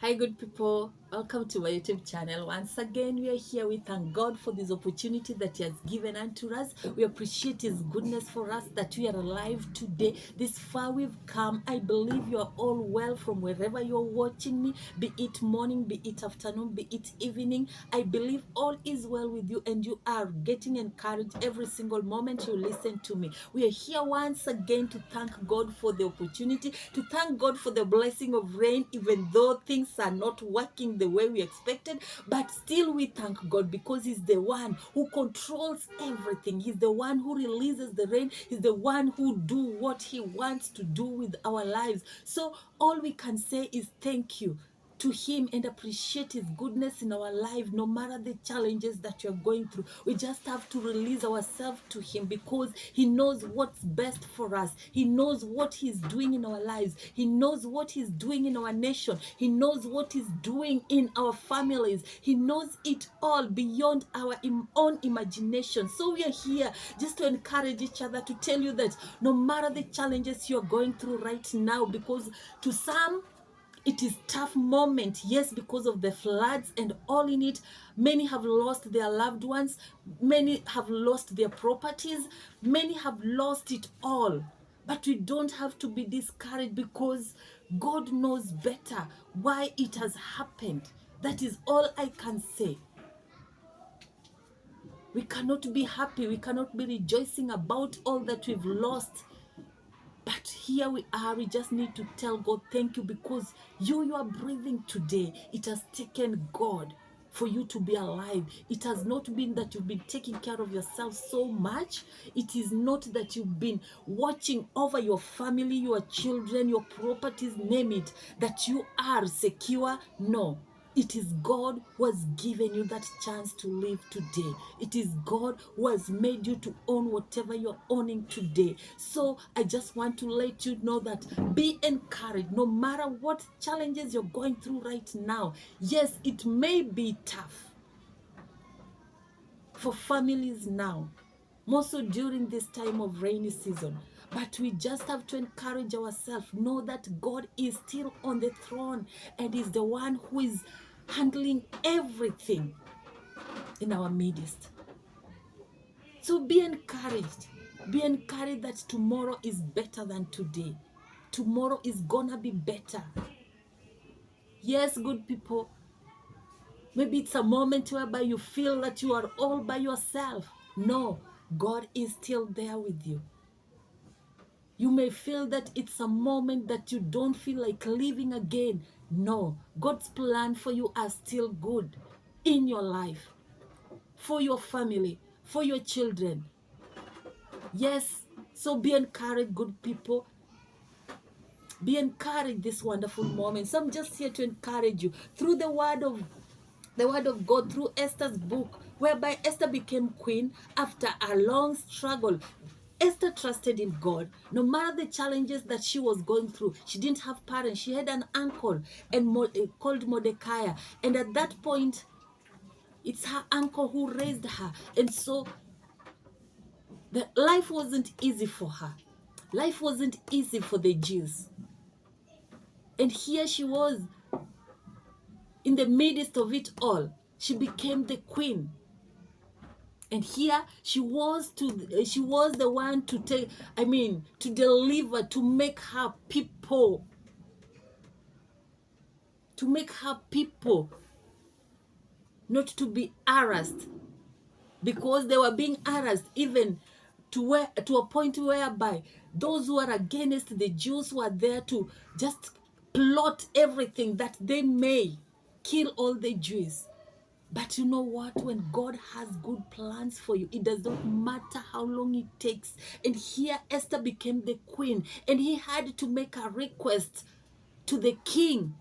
Hi, good people. Welcome to my YouTube channel. Once again, we are here. We thank God for this opportunity that He has given unto us. We appreciate His goodness for us that we are alive today. This far we've come. I believe you are all well from wherever you're watching me, be it morning, be it afternoon, be it evening. I believe all is well with you and you are getting encouraged every single moment you listen to me. We are here once again to thank God for the opportunity, to thank God for the blessing of rain, even though things are not working the way we expected, but still we thank God because He's the one who controls everything. He's the one who releases the rain. He's the one who do what He wants to do with our lives. So all we can say is thank you to Him and appreciate His goodness in our life, no matter the challenges that you're going through. We just have to release ourselves to Him because He knows what's best for us. He knows what He's doing in our lives. He knows what He's doing in our nation. He knows what He's doing in our families. He knows it all beyond our own imagination. So we are here just to encourage each other, to tell you that no matter the challenges you're going through right now, because to some, it is tough moment, yes, because of the floods and all in it. Many have lost their loved ones, many have lost their properties, many have lost it all. But we don't have to be discouraged because God knows better why it has happened. That is all I can say. We cannot be happy, we cannot be rejoicing about all that we've lost. But here we are, we just need to tell God thank you, because you are breathing today. It has taken God for you to be alive. It has not been that you've been taking care of yourself so much. It is not that you've been watching over your family, your children, your properties, name it, that you are secure. No. It is God who has given you that chance to live today. It is God who has made you to own whatever you're owning today. So I just want to let you know that be encouraged no matter what challenges you're going through right now. Yes, it may be tough for families now, more so during this time of rainy season. But we just have to encourage ourselves. Know that God is still on the throne and is the one who is handling everything in our midst. So be encouraged. Be encouraged that tomorrow is better than today. Tomorrow is gonna be better. Yes, good people. Maybe it's a moment whereby you feel that you are all by yourself. No, God is still there with you. You may feel that it's a moment that you don't feel like living again. No, God's plan for you are still good in your life, for your family, for your children. Yes, so be encouraged, good people. Be encouraged this wonderful moment. So I'm just here to encourage you through the word of God, through Esther's book, whereby Esther became queen after a long struggle. Esther trusted in God. No matter the challenges that she was going through, she didn't have parents. She had an uncle called Mordecai. And at that point, it's her uncle who raised her. And so the life wasn't easy for her. Life wasn't easy for the Jews. And here she was in the midst of it all. She became the queen. And here she was the one to take, to deliver, to make her people not to be harassed, because they were being harassed even to a point whereby those who are against the Jews were there to just plot everything that they may kill all the Jews. But you know what? When God has good plans for you, it does not matter how long it takes. And here Esther became the queen, and he had to make a request to the king,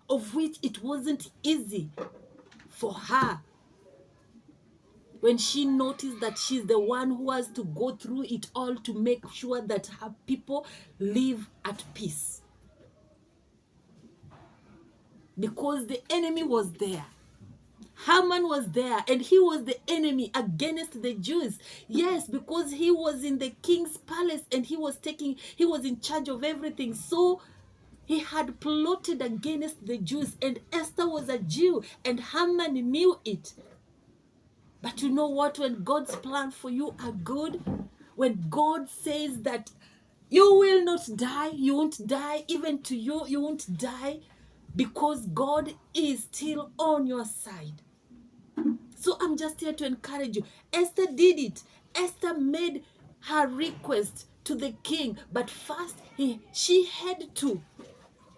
of which it wasn't easy for her when she noticed that she's the one who has to go through it all to make sure that her people live at peace. Because the enemy was there. Haman was there, and he was the enemy against the Jews. Yes, because he was in the king's palace and he was in charge of everything. So He had plotted against the Jews, and Esther was a Jew, and Haman knew it. But you know what? When God's plan for you are good, when God says that you will not die, you won't die, even to you, you won't die, because God is still on your side. So I'm just here to encourage you. Esther did it. Esther made her request to the king, but first she had to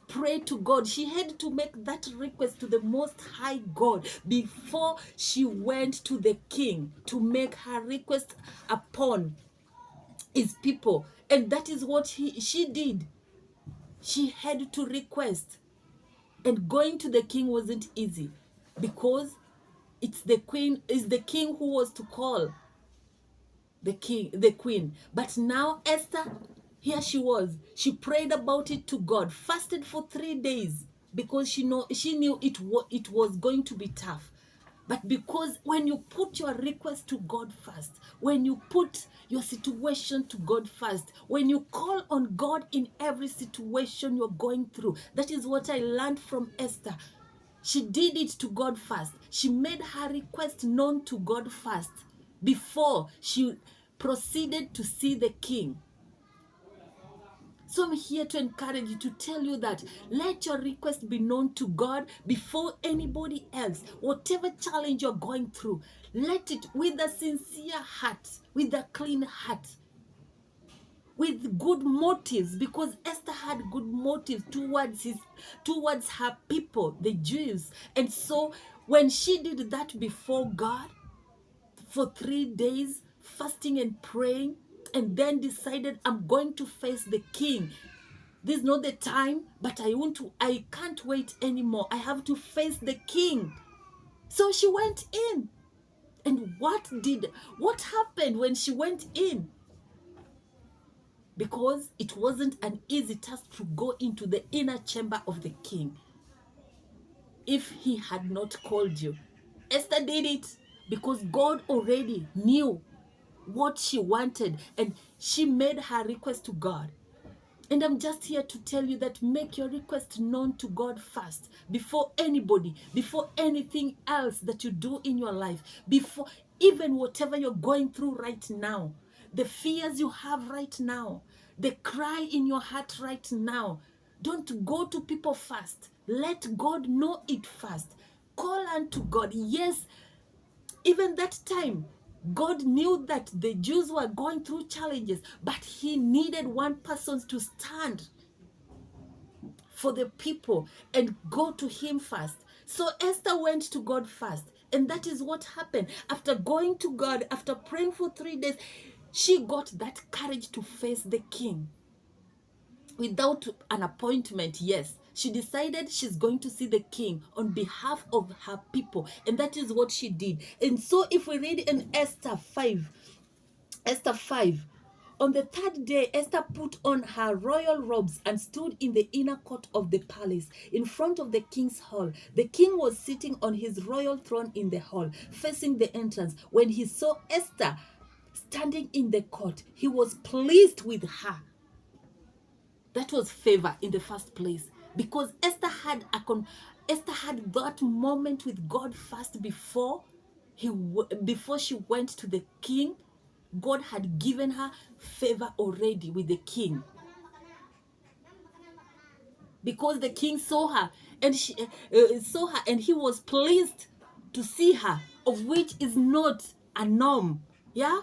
pray to God. She had to make that request to the Most High God before she went to the king to make her request upon his people. And that is what she did. She had to request. And going to the king wasn't easy, because it's the king who was to call the queen. But now Esther, here she was. She prayed about it to God, fasted for 3 days, because she knew it was going to be tough. But because when you put your request to God first, when you put your situation to God first, when you call on God in every situation you're going through, that is what I learned from Esther. She did it to God first. She made her request known to God first before she proceeded to see the king. So I'm here to encourage you, to tell you that let your request be known to God before anybody else. Whatever challenge you're going through, let it with a sincere heart, with a clean heart, with good motives, because Esther had good motives towards her people, the Jews. And so when she did that before God for 3 days, fasting and praying, and then decided, I'm going to face the king. This is not the time, but I can't wait anymore. I have to face the king. So she went in. And what happened when she went in? Because it wasn't an easy task to go into the inner chamber of the king if he had not called you. Esther did it because God already knew what she wanted, and she made her request to God. And I'm just here to tell you that make your request known to God first, before anybody, before anything else that you do in your life, before even whatever you're going through right now, the fears you have right now, the cry in your heart right now. Don't go to people first. Let God know it first. Call unto God. Yes, even that time, God knew that the Jews were going through challenges, but he needed one person to stand for the people and go to him first. So Esther went to God first. And that is what happened. After going to God, after praying for 3 days, she got that courage to face the king. Without an appointment, yes. She decided she's going to see the king on behalf of her people. And that is what she did. And so if we read in Esther 5, on the 3rd day, Esther put on her royal robes and stood in the inner court of the palace in front of the king's hall. The king was sitting on his royal throne in the hall, facing the entrance. When he saw Esther standing in the court, he was pleased with her. That was favor in the first place, because Esther had that moment with God first before she went to the king. God had given her favor already with the king, because the king saw her and he was pleased to see her, of which is not a norm. Yeah,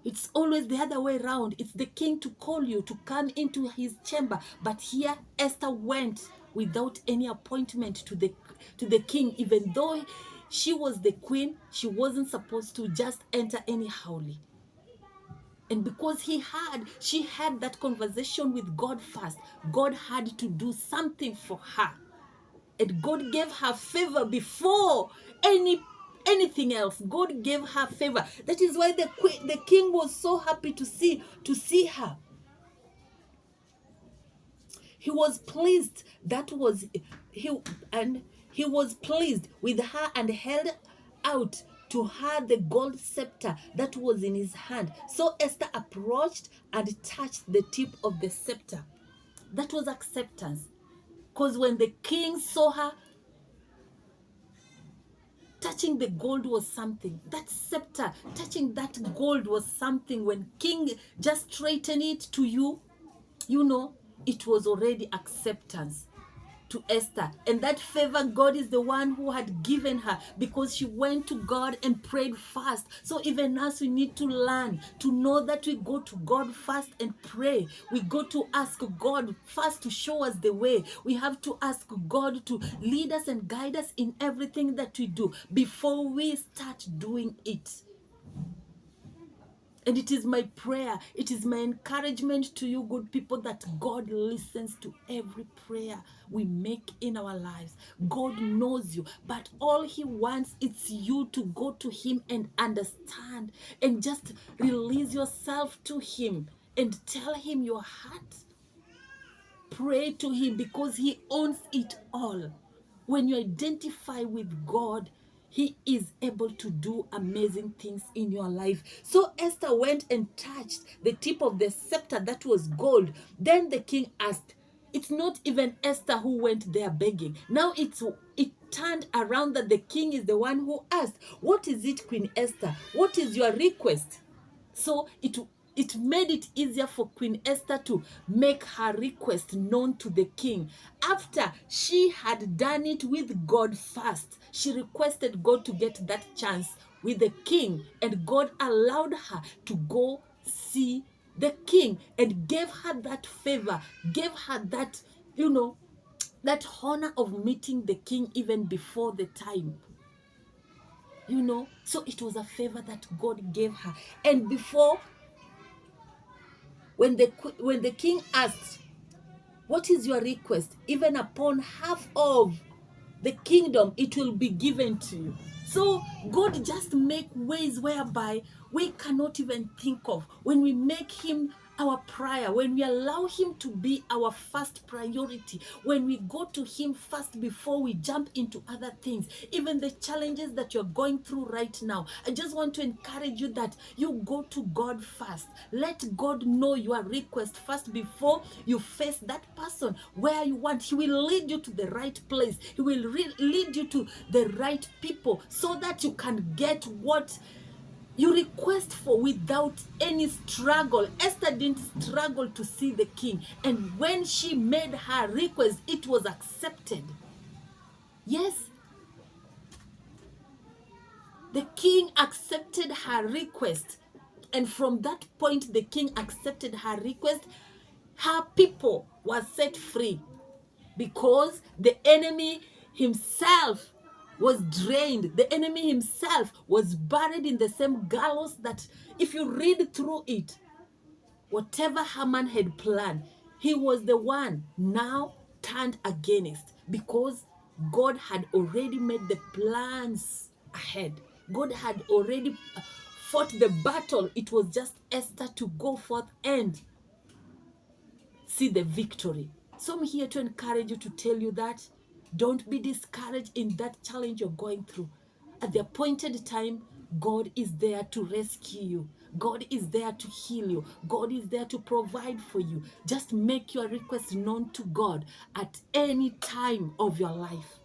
it's always the other way around. It's the king to call you to come into his chamber. But here Esther went without any appointment to the king. Even though she was the queen, she wasn't supposed to just enter anyhowly. And because she had that conversation with God first, God had to do something for her. And God gave her favor before anything else. God gave her favor. That is why the king was so happy to see her. He was pleased. He was pleased with her and held out to her the gold scepter that was in his hand. So Esther approached and touched the tip of the scepter. That was acceptance. Because when the king saw her, touching the gold was something. That scepter, touching that gold was something. When king just straightened it to you, you know, it was already acceptance to Esther. And that favor, God is the one who had given her, because she went to God and prayed fast. So even us, we need to learn to know that we go to God first and pray. We go to ask God first to show us the way. We have to ask God to lead us and guide us in everything that we do before we start doing it. And it is my prayer, it is my encouragement to you, good people, that God listens to every prayer we make in our lives. God knows you, but all He wants is you to go to Him and understand and just release yourself to Him and tell Him your heart. Pray to Him, because He owns it all. When you identify with God, He is able to do amazing things in your life. So Esther went and touched the tip of the scepter that was gold. Then the king asked. It's not even Esther who went there begging. Now it turned around that the king is the one who asked, "What is it, Queen Esther? What is your request?" So it made it easier for Queen Esther to make her request known to the king. After she had done it with God first, she requested God to get that chance with the king, and God allowed her to go see the king and gave her that favor, gave her that, that honor of meeting the king even before the time. So it was a favor that God gave her. And before, when the king asked, "What is your request?" even upon half of the kingdom, it will be given to you. So God just make ways whereby we cannot even think of. When we make Him our prayer, when we allow Him to be our first priority, when we go to Him first before we jump into other things, even the challenges that you're going through right now, I just want to encourage you that you go to God first. Let God know your request first before you face that person where you want. He will lead you to the right place. He will lead you to the right people, so that you can get what you request for without any struggle. Esther didn't struggle to see the king, and when she made her request, it was accepted. Yes, the king accepted her request, and from that point the king accepted her request. Her people were set free, because the enemy himself was drained. The enemy himself was buried in the same gallows that, if you read through it, whatever Haman had planned, he was the one now turned against, because God had already made the plans ahead. God had already fought the battle. It was just Esther to go forth and see the victory. So I'm here to encourage you, to tell you that don't be discouraged in that challenge you're going through. At the appointed time, God is there to rescue you. God is there to heal you. God is there to provide for you. Just make your request known to God at any time of your life,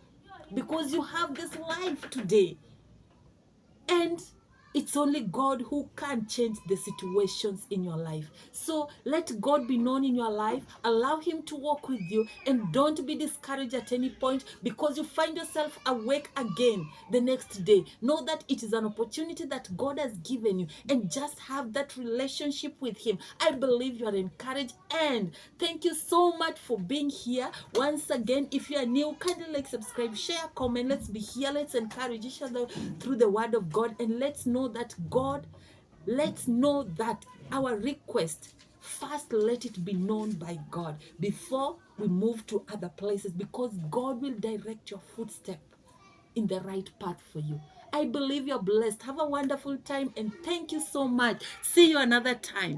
because you have this life today. And it's only God who can change the situations in your life. So let God be known in your life. Allow Him to walk with you, and don't be discouraged at any point because you find yourself awake again the next day. Know that it is an opportunity that God has given you, and just have that relationship with Him. I believe you are encouraged, and thank you so much for being here. Once again, if you are new, kindly like, subscribe, share, comment. Let's be here. Let's encourage each other through the Word of God, and let's know that our request first, let it be known by God before we move to other places, because God will direct your footstep in the right path for you. I believe you're blessed. Have a wonderful time, and thank you so much. See you another time.